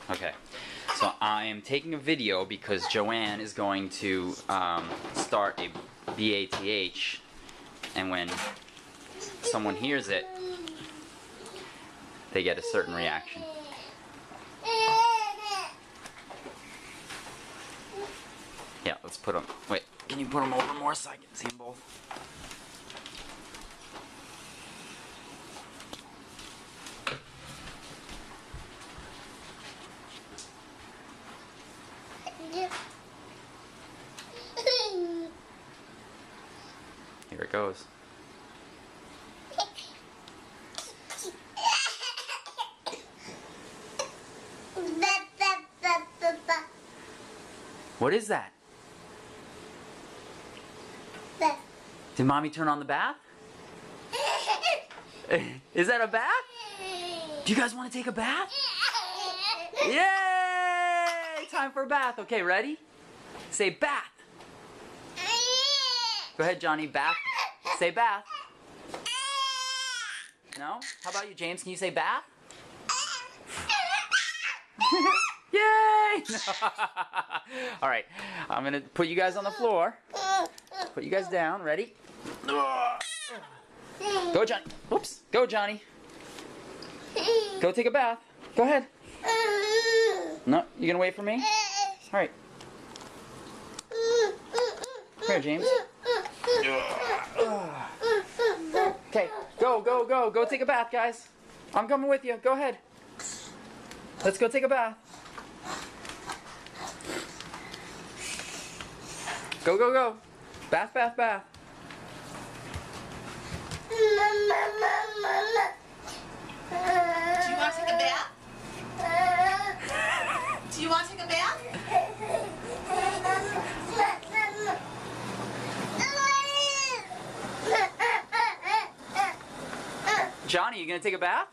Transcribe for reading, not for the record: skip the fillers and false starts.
Okay, so I am taking a video because Joanne is going to start a BATH, and when someone hears it, they get a certain reaction. Yeah, let's put them. Wait, can you put them over more so I can see them both? Here it goes. What is that? Did Mommy turn on the bath? Is that a bath? Do you guys want to take a bath? Yay! Time for a bath. Okay, ready? Say bath. Go ahead, Johnny. Bath. Say bath. No? How about you, James? Can you say bath? Yay! All right, I'm gonna put you guys on the floor. Put you guys down. Ready? Go, Johnny. Oops. Go, Johnny. Go take a bath. Go ahead. No, you gonna wait for me? All right. Come here, James. Okay, go, go, go. Go take a bath, guys. I'm coming with you. Go ahead. Let's go take a bath. Go, go, go. Bath, bath, bath. Do you want to take a bath? Do you want to take a bath? Johnny, you gonna take a bath?